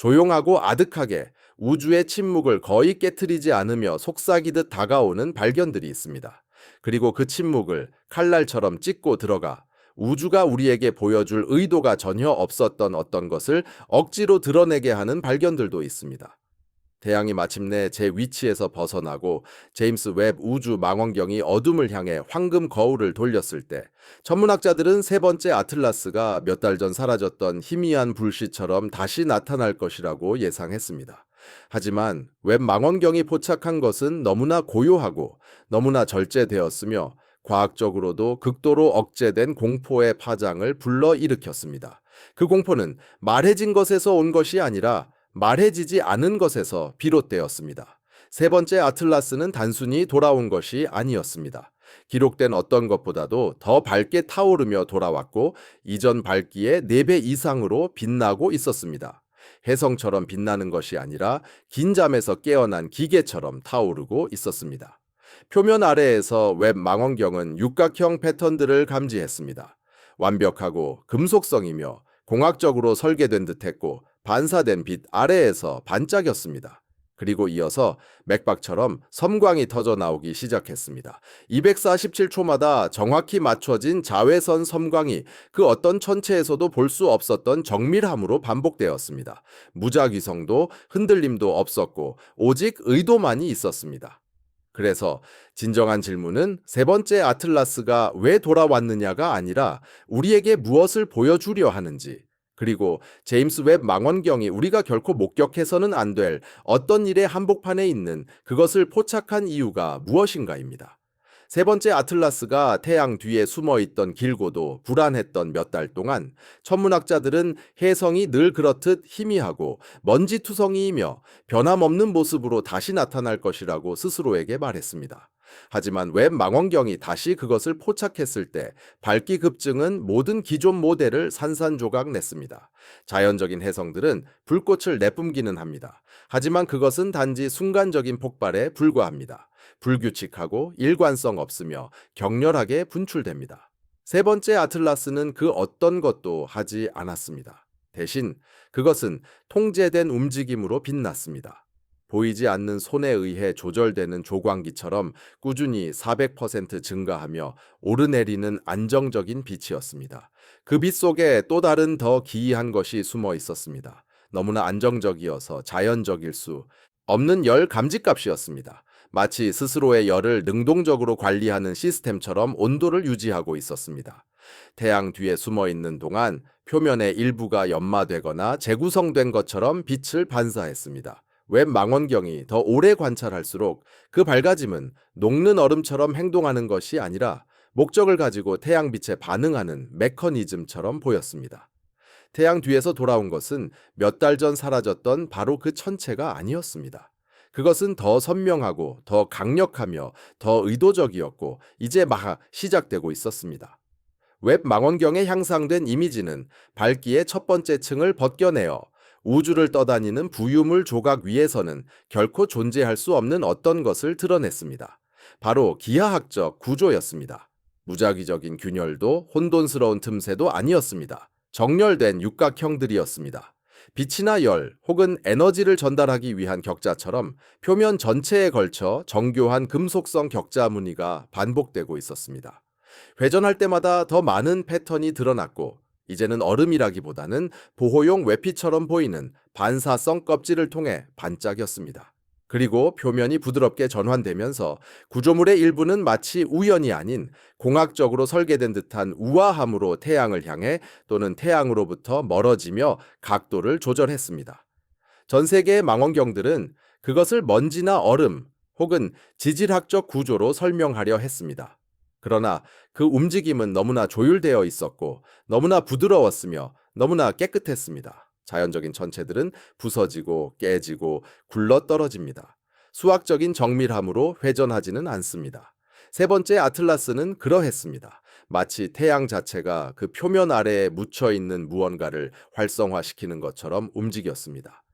조용하고 아득하게 우주의 침묵을 거의 깨트리지 않으며 속삭이듯 다가오는 발견들이 있습니다. 그리고 그 침묵을 칼날처럼 찢고 들어가 우주가 우리에게 보여줄 의도가 전혀 없었던 어떤 것을 억지로 드러내게 하는 발견들도 있습니다. 태양이 마침내 제 위치에서 벗어나고 제임스 웹 우주 망원경이 어둠을 향해 황금 거울을 돌렸을 때 천문학자들은 세 번째 아틀라스가 몇 달 전 사라졌던 희미한 불씨처럼 다시 나타날 것이라고 예상했습니다. 하지만 웹 망원경이 포착한 것은 너무나 고요하고 너무나 절제되었으며 과학적으로도 극도로 억제된 공포의 파장을 불러일으켰습니다. 그 공포는 말해진 것에서 온 것이 아니라 말해지지 않은 것에서 비롯되었습니다. 세 번째 아틀라스는 단순히 돌아온 것이 아니었습니다. 기록된 어떤 것보다도 더 밝게 타오르며 돌아왔고 이전 밝기의 4배 이상으로 빛나고 있었습니다. 혜성처럼 빛나는 것이 아니라 긴 잠에서 깨어난 기계처럼 타오르고 있었습니다. 표면 아래에서 웹 망원경은 육각형 패턴들을 감지했습니다. 완벽하고 금속성이며 공학적으로 설계된 듯했고 반사된 빛 아래에서 반짝였습니다. 그리고 이어서 맥박처럼 섬광이 터져 나오기 시작했습니다. 247초마다 정확히 맞춰진 자외선 섬광이 그 어떤 천체에서도 볼 수 없었던 정밀함으로 반복되었습니다. 무작위성도 흔들림도 없었고 오직 의도만이 있었습니다. 그래서 진정한 질문은 세 번째 아틀라스가 왜 돌아왔느냐가 아니라 우리에게 무엇을 보여주려 하는지, 그리고 제임스 웹 망원경이 우리가 결코 목격해서는 안 될 어떤 일의 한복판에 있는 그것을 포착한 이유가 무엇인가입니다. 세 번째 아틀라스가 태양 뒤에 숨어 있던 길고도 불안했던 몇 달 동안 천문학자들은 혜성이 늘 그렇듯 희미하고 먼지투성이이며 변함없는 모습으로 다시 나타날 것이라고 스스로에게 말했습니다. 하지만 웹 망원경이 다시 그것을 포착했을 때 밝기 급증은 모든 기존 모델을 산산조각 냈습니다. 자연적인 혜성들은 불꽃을 내뿜기는 합니다. 하지만 그것은 단지 순간적인 폭발에 불과합니다. 불규칙하고 일관성 없으며 격렬하게 분출됩니다. 세 번째 아틀라스는 그 어떤 것도 하지 않았습니다. 대신 그것은 통제된 움직임으로 빛났습니다. 보이지 않는 손에 의해 조절되는 조광기처럼 꾸준히 400% 증가하며 오르내리는 안정적인 빛이었습니다. 그 빛 속에 또 다른 더 기이한 것이 숨어 있었습니다. 너무나 안정적이어서 자연적일 수 없는 열 감지값이었습니다. 마치 스스로의 열을 능동적으로 관리하는 시스템처럼 온도를 유지하고 있었습니다. 태양 뒤에 숨어 있는 동안 표면의 일부가 연마되거나 재구성된 것처럼 빛을 반사했습니다. 웹 망원경이 더 오래 관찰할수록 그 밝아짐은 녹는 얼음처럼 행동하는 것이 아니라 목적을 가지고 태양빛에 반응하는 메커니즘처럼 보였습니다. 태양 뒤에서 돌아온 것은 몇 달 전 사라졌던 바로 그 천체가 아니었습니다. 그것은 더 선명하고 더 강력하며 더 의도적이었고 이제 막 시작되고 있었습니다. 웹 망원경에 향상된 이미지는 밝기의 첫 번째 층을 벗겨내어 우주를 떠다니는 부유물 조각 위에서는 결코 존재할 수 없는 어떤 것을 드러냈습니다. 바로 기하학적 구조였습니다. 무작위적인 균열도 혼돈스러운 틈새도 아니었습니다. 정렬된 육각형들이었습니다. 빛이나 열 혹은 에너지를 전달하기 위한 격자처럼 표면 전체에 걸쳐 정교한 금속성 격자 무늬가 반복되고 있었습니다. 회전할 때마다 더 많은 패턴이 드러났고 이제는 얼음이라기보다는 보호용 외피처럼 보이는 반사성 껍질을 통해 반짝였습니다. 그리고 표면이 부드럽게 전환되면서 구조물의 일부는 마치 우연이 아닌 공학적으로 설계된 듯한 우아함으로 태양을 향해 또는 태양으로부터 멀어지며 각도를 조절했습니다. 전 세계의 망원경들은 그것을 먼지나 얼음 혹은 지질학적 구조로 설명하려 했습니다. 그러나 그 움직임은 너무나 조율되어 있었고 너무나 부드러웠으며 너무나 깨끗했습니다. 자연적인 천체들은 부서지고 깨지고 굴러떨어집니다. 수학적인 정밀함으로 회전하지는 않습니다. 세 번째 아틀라스는 그러했습니다. 마치 태양 자체가 그 표면 아래에 묻혀 있는 무언가를 활성화시키는 것처럼 움직였습니다.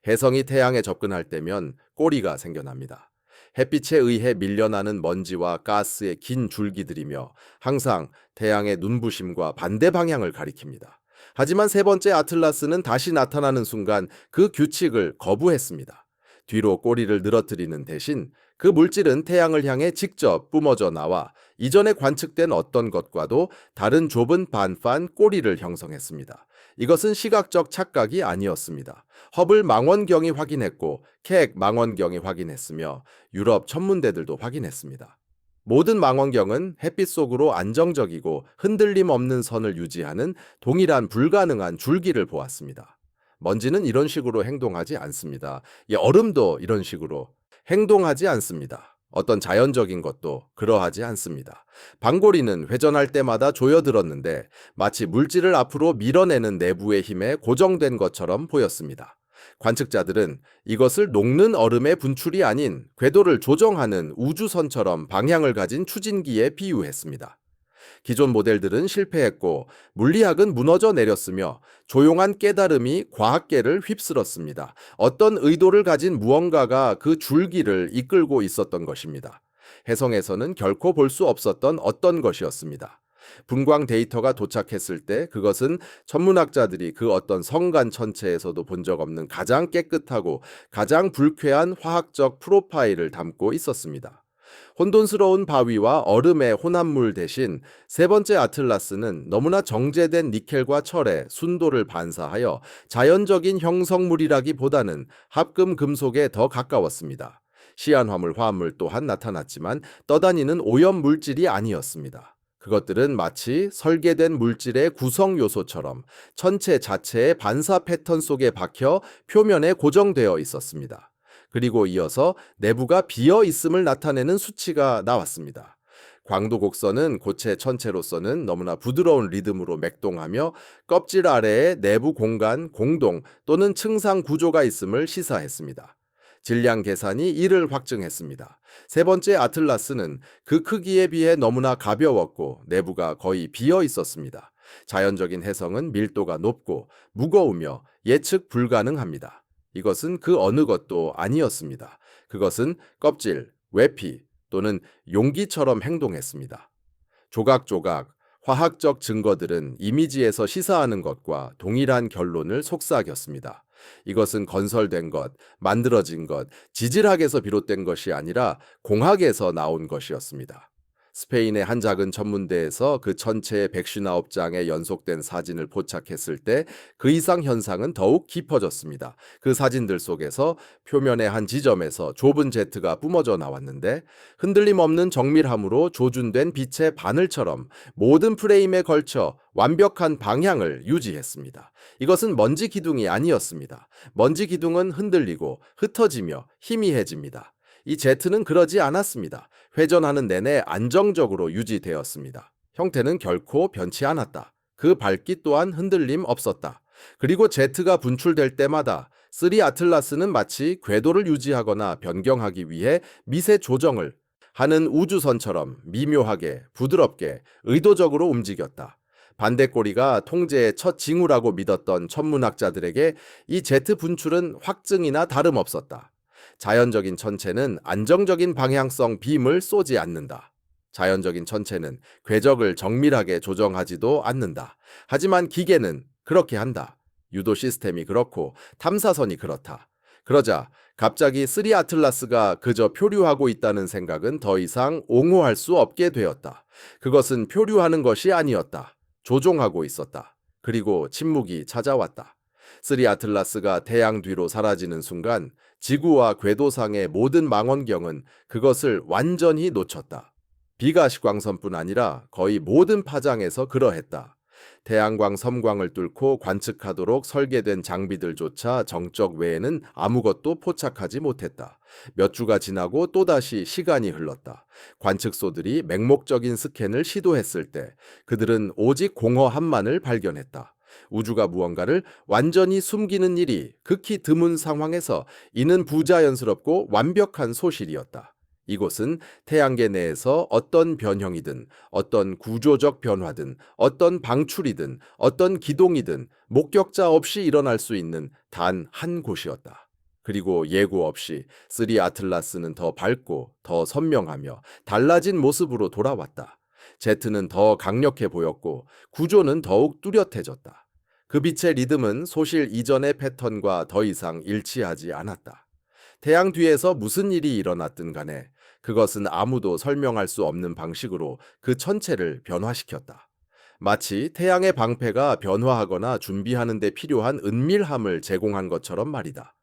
혜성이 태양에 접근할 때면 꼬리가 생겨납니다. 햇빛에 의해 밀려나는 먼지와 가스의 긴 줄기들이며 항상 태양의 눈부심과 반대 방향을 가리킵니다. 하지만 세 번째 아틀라스는 다시 나타나는 순간 그 규칙을 거부했습니다. 뒤로 꼬리를 늘어뜨리는 대신 그 물질은 태양을 향해 직접 뿜어져 나와 이전에 관측된 어떤 것과도 다른 좁은 반판 꼬리를 형성했습니다. 이것은 시각적 착각이 아니었습니다. 허블 망원경이 확인했고 케익 망원경이 확인했으며 유럽 천문대들도 확인했습니다. 모든 망원경은 햇빛 속으로 안정적이고 흔들림 없는 선을 유지하는 동일한 불가능한 줄기를 보았습니다. 먼지는 이런 식으로 행동하지 않습니다. 얼음도 이런 식으로 행동하지 않습니다. 어떤 자연적인 것도 그러하지 않습니다. 방고리는 회전할 때마다 조여들었는데 마치 물질을 앞으로 밀어내는 내부의 힘에 고정된 것처럼 보였습니다. 관측자들은 이것을 녹는 얼음의 분출이 아닌 궤도를 조정하는 우주선처럼 방향을 가진 추진기에 비유했습니다. 기존 모델들은 실패했고 물리학은 무너져 내렸으며 조용한 깨달음이 과학계를 휩쓸었습니다. 어떤 의도를 가진 무언가가 그 줄기를 이끌고 있었던 것입니다. 해성에서는 결코 볼 수 없었던 어떤 것이었습니다. 분광 데이터가 도착했을 때 그것은 천문학자들이 그 어떤 성간 천체에서도 본 적 없는 가장 깨끗하고 가장 불쾌한 화학적 프로파일을 담고 있었습니다. 혼돈스러운 바위와 얼음의 혼합물 대신 세 번째 아틀라스는 너무나 정제된 니켈과 철의 순도를 반사하여 자연적인 형성물이라기보다는 합금 금속에 더 가까웠습니다. 시안화물 화합물 또한 나타났지만 떠다니는 오염 물질이 아니었습니다. 그것들은 마치 설계된 물질의 구성 요소처럼 천체 자체의 반사 패턴 속에 박혀 표면에 고정되어 있었습니다. 그리고 이어서 내부가 비어 있음을 나타내는 수치가 나왔습니다. 광도 곡선은 고체 천체로서는 너무나 부드러운 리듬으로 맥동하며 껍질 아래에 내부 공간, 공동 또는 층상 구조가 있음을 시사했습니다. 질량 계산이 이를 확증했습니다. 세 번째 아틀라스는 그 크기에 비해 너무나 가벼웠고 내부가 거의 비어 있었습니다. 자연적인 해성은 밀도가 높고 무거우며 예측 불가능합니다. 이것은 그 어느 것도 아니었습니다. 그것은 껍질, 외피 또는 용기처럼 행동했습니다. 조각조각 화학적 증거들은 이미지에서 시사하는 것과 동일한 결론을 속삭였습니다. 이것은 건설된 것, 만들어진 것, 지질학에서 비롯된 것이 아니라 공학에서 나온 것이었습니다. 스페인의 한 작은 천문대에서 그 천체의 159장의 연속된 사진을 포착했을 때 그 이상 현상은 더욱 깊어졌습니다. 그 사진들 속에서 표면의 한 지점에서 좁은 제트가 뿜어져 나왔는데 흔들림 없는 정밀함으로 조준된 빛의 바늘처럼 모든 프레임에 걸쳐 완벽한 방향을 유지했습니다. 이것은 먼지 기둥이 아니었습니다. 먼지 기둥은 흔들리고 흩어지며 희미해집니다. 이 제트는 그러지 않았습니다. 회전하는 내내 안정적으로 유지되었습니다. 형태는 결코 변치 않았다. 그 밝기 또한 흔들림 없었다. 그리고 제트가 분출될 때마다 3 아틀라스는 마치 궤도를 유지하거나 변경하기 위해 미세 조정을 하는 우주선처럼 미묘하게, 부드럽게, 의도적으로 움직였다. 반대꼬리가 통제의 첫 징후라고 믿었던 천문학자들에게 이 제트 분출은 확증이나 다름없었다. 자연적인 천체는 안정적인 방향성 빔을 쏘지 않는다. 자연적인 천체는 궤적을 정밀하게 조정하지도 않는다. 하지만 기계는 그렇게 한다. 유도 시스템이 그렇고 탐사선이 그렇다. 그러자 갑자기 3 아틀라스가 그저 표류하고 있다는 생각은 더 이상 옹호할 수 없게 되었다. 그것은 표류하는 것이 아니었다. 조종하고 있었다. 그리고 침묵이 찾아왔다. 3 아틀라스가 태양 뒤로 사라지는 순간 지구와 궤도상의 모든 망원경은 그것을 완전히 놓쳤다. 비가 시광선뿐 아니라 거의 모든 파장에서 그러했다. 태양광 섬광을 뚫고 관측하도록 설계된 장비들조차 정적 외에는 아무것도 포착하지 못했다. 몇 주가 지나고 또다시 시간이 흘렀다. 관측소들이 맹목적인 스캔을 시도했을 때 그들은 오직 공허 한만을 발견했다. 우주가 무언가를 완전히 숨기는 일이 극히 드문 상황에서 이는 부자연스럽고 완벽한 소실이었다. 이곳은 태양계 내에서 어떤 변형이든 어떤 구조적 변화든 어떤 방출이든 어떤 기동이든 목격자 없이 일어날 수 있는 단 한 곳이었다. 그리고 예고 없이 3 아틀라스는 더 밝고 더 선명하며 달라진 모습으로 돌아왔다. 제트는 더 강력해 보였고 구조는 더욱 뚜렷해졌다. 그 빛의 리듬은 소실 이전의 패턴과 더 이상 일치하지 않았다. 태양 뒤에서 무슨 일이 일어났든 간에 그것은 아무도 설명할 수 없는 방식으로 그 천체를 변화시켰다. 마치 태양의 방패가 변화하거나 준비하는 데 필요한 은밀함을 제공한 것처럼 말이다.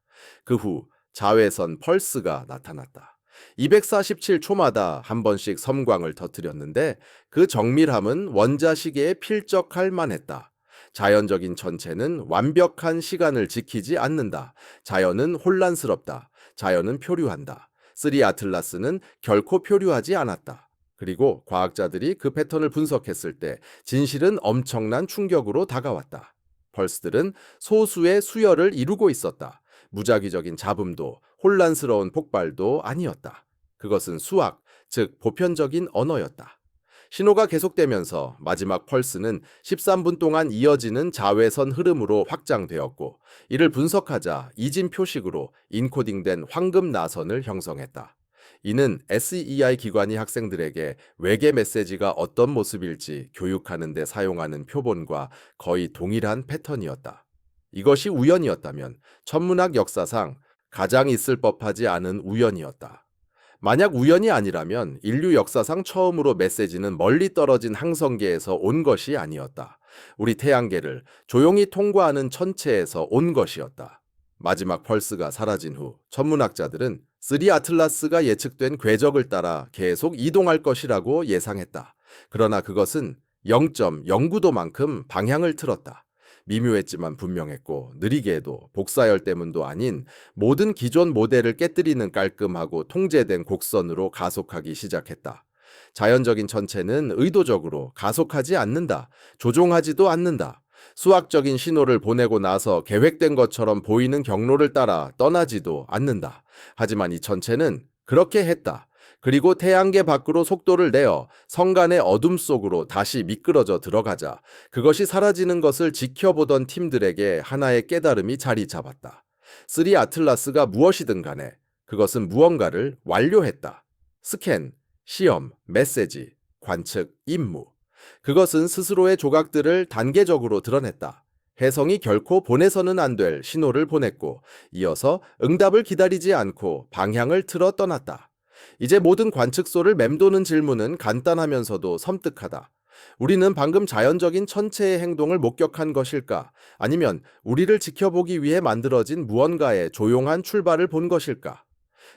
그 후 자외선 펄스가 나타났다. 247초마다 한 번씩 섬광을 터뜨렸는데 그 정밀함은 원자시계에 필적할 만했다. 자연적인 천체는 완벽한 시간을 지키지 않는다. 자연은 혼란스럽다. 자연은 표류한다. 쓰리 아틀라스는 결코 표류하지 않았다. 그리고 과학자들이 그 패턴을 분석했을 때 진실은 엄청난 충격으로 다가왔다. 펄스들은 소수의 수열을 이루고 있었다. 무작위적인 잡음도 혼란스러운 폭발도 아니었다. 그것은 수학, 즉 보편적인 언어였다. 신호가 계속되면서 마지막 펄스는 13분 동안 이어지는 자외선 흐름으로 확장되었고, 이를 분석하자 이진 표식으로 인코딩된 황금 나선을 형성했다. 이는 SEI 기관이 학생들에게 외계 메시지가 어떤 모습일지 교육하는 데 사용하는 표본과 거의 동일한 패턴이었다. 이것이 우연이었다면 천문학 역사상 가장 있을 법하지 않은 우연이었다. 만약 우연이 아니라면 인류 역사상 처음으로 메시지는 멀리 떨어진 항성계에서 온 것이 아니었다. 우리 태양계를 조용히 통과하는 천체에서 온 것이었다. 마지막 펄스가 사라진 후 천문학자들은 쓰리 아틀라스가 예측된 궤적을 따라 계속 이동할 것이라고 예상했다. 그러나 그것은 0.09도만큼 방향을 틀었다. 미묘했지만 분명했고 느리게도 복사열 때문도 아닌 모든 기존 모델을 깨뜨리는 깔끔하고 통제된 곡선으로 가속하기 시작했다. 자연적인 천체는 의도적으로 가속하지 않는다. 조종하지도 않는다. 수학적인 신호를 보내고 나서 계획된 것처럼 보이는 경로를 따라 떠나지도 않는다. 하지만 이 천체는 그렇게 했다. 그리고 태양계 밖으로 속도를 내어 성간의 어둠 속으로 다시 미끄러져 들어가자 그것이 사라지는 것을 지켜보던 팀들에게 하나의 깨달음이 자리 잡았다. 쓰리 아틀라스가 무엇이든 간에 그것은 무언가를 완료했다. 스캔, 시험, 메시지, 관측, 임무. 그것은 스스로의 조각들을 단계적으로 드러냈다. 혜성이 결코 보내서는 안 될 신호를 보냈고 이어서 응답을 기다리지 않고 방향을 틀어 떠났다. 이제 모든 관측소를 맴도는 질문은 간단하면서도 섬뜩하다. 우리는 방금 자연적인 천체의 행동을 목격한 것일까? 아니면 우리를 지켜보기 위해 만들어진 무언가의 조용한 출발을 본 것일까?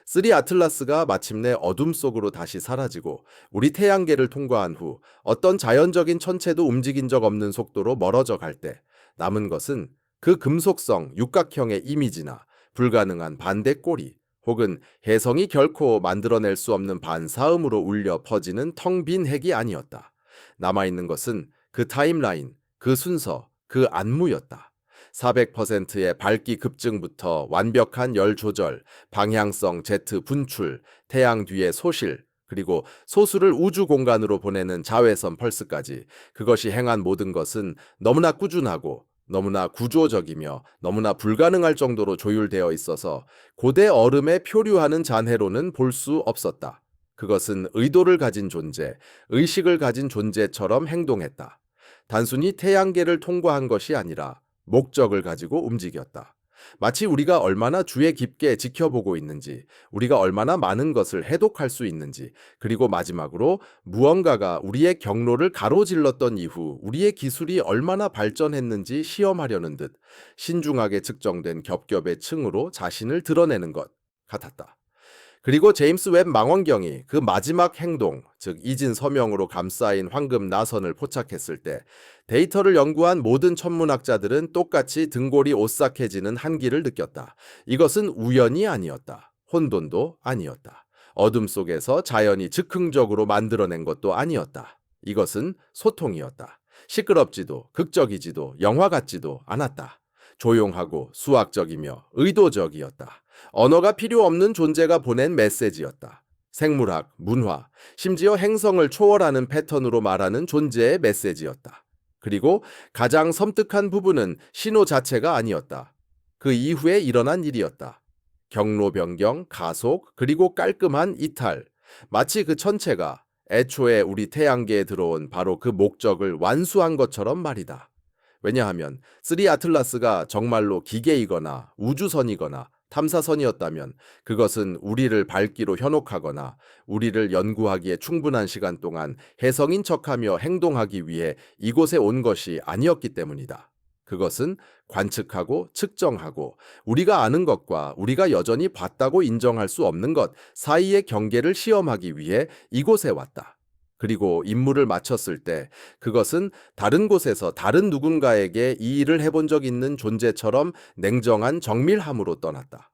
쓰리 아틀라스가 마침내 어둠 속으로 다시 사라지고 우리 태양계를 통과한 후 어떤 자연적인 천체도 움직인 적 없는 속도로 멀어져 갈 때 남은 것은 그 금속성 육각형의 이미지나 불가능한 반대 꼬리 혹은 혜성이 결코 만들어낼 수 없는 반사음으로 울려 퍼지는 텅 빈 핵이 아니었다. 남아있는 것은 그 타임라인, 그 순서, 그 안무였다. 400%의 밝기 급증부터 완벽한 열 조절, 방향성 제트 분출, 태양 뒤의 소실, 그리고 소수를 우주 공간으로 보내는 자외선 펄스까지 그것이 행한 모든 것은 너무나 꾸준하고 너무나 구조적이며 너무나 불가능할 정도로 조율되어 있어서 고대 얼음에 표류하는 잔해로는 볼 수 없었다. 그것은 의도를 가진 존재, 의식을 가진 존재처럼 행동했다. 단순히 태양계를 통과한 것이 아니라 목적을 가지고 움직였다. 마치 우리가 얼마나 주의 깊게 지켜보고 있는지, 우리가 얼마나 많은 것을 해독할 수 있는지, 그리고 마지막으로 무언가가 우리의 경로를 가로질렀던 이후 우리의 기술이 얼마나 발전했는지 시험하려는 듯 신중하게 측정된 겹겹의 층으로 자신을 드러내는 것 같았다. 그리고 제임스 웹 망원경이 그 마지막 행동, 즉 이진 서명으로 감싸인 황금 나선을 포착했을 때 데이터를 연구한 모든 천문학자들은 똑같이 등골이 오싹해지는 한기를 느꼈다. 이것은 우연이 아니었다. 혼돈도 아니었다. 어둠 속에서 자연이 즉흥적으로 만들어낸 것도 아니었다. 이것은 소통이었다. 시끄럽지도 극적이지도 영화 같지도 않았다. 조용하고 수학적이며 의도적이었다. 언어가 필요 없는 존재가 보낸 메시지였다. 생물학, 문화, 심지어 행성을 초월하는 패턴으로 말하는 존재의 메시지였다. 그리고 가장 섬뜩한 부분은 신호 자체가 아니었다. 그 이후에 일어난 일이었다. 경로 변경, 가속, 그리고 깔끔한 이탈. 마치 그 천체가 애초에 우리 태양계에 들어온 바로 그 목적을 완수한 것처럼 말이다. 왜냐하면 3 아틀라스가 정말로 기계이거나 우주선이거나 탐사선이었다면 그것은 우리를 밝기로 현혹하거나 우리를 연구하기에 충분한 시간 동안 혜성인 척하며 행동하기 위해 이곳에 온 것이 아니었기 때문이다. 그것은 관측하고 측정하고 우리가 아는 것과 우리가 여전히 봤다고 인정할 수 없는 것 사이의 경계를 시험하기 위해 이곳에 왔다. 그리고 임무를 마쳤을 때 그것은 다른 곳에서 다른 누군가에게 이 일을 해본 적 있는 존재처럼 냉정한 정밀함으로 떠났다.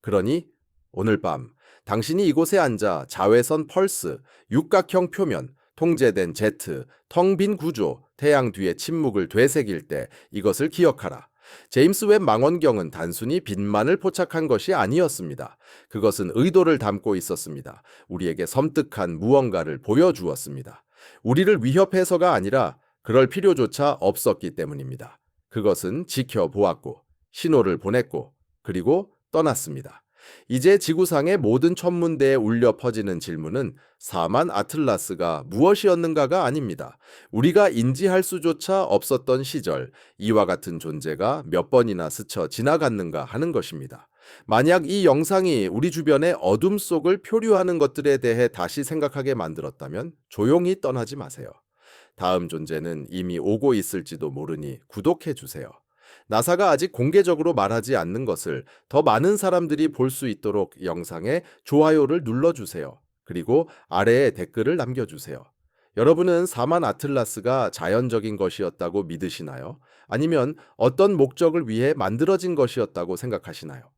그러니 오늘 밤 당신이 이곳에 앉아 자외선 펄스, 육각형 표면, 통제된 제트, 텅 빈 구조, 태양 뒤의 침묵을 되새길 때 이것을 기억하라. 제임스 웹 망원경은 단순히 빛만을 포착한 것이 아니었습니다. 그것은 의도를 담고 있었습니다. 우리에게 섬뜩한 무언가를 보여주었습니다. 우리를 위협해서가 아니라 그럴 필요조차 없었기 때문입니다. 그것은 지켜보았고, 신호를 보냈고, 그리고 떠났습니다. 이제 지구상의 모든 천문대에 울려 퍼지는 질문은 사만 아틀라스가 무엇이었는가가 아닙니다. 우리가 인지할 수조차 없었던 시절, 이와 같은 존재가 몇 번이나 스쳐 지나갔는가 하는 것입니다. 만약 이 영상이 우리 주변의 어둠 속을 표류하는 것들에 대해 다시 생각하게 만들었다면 조용히 떠나지 마세요. 다음 존재는 이미 오고 있을지도 모르니 구독해 주세요. 나사가 아직 공개적으로 말하지 않는 것을 더 많은 사람들이 볼 수 있도록 영상에 좋아요를 눌러주세요. 그리고 아래에 댓글을 남겨주세요. 여러분은 사만 아틀라스가 자연적인 것이었다고 믿으시나요? 아니면 어떤 목적을 위해 만들어진 것이었다고 생각하시나요?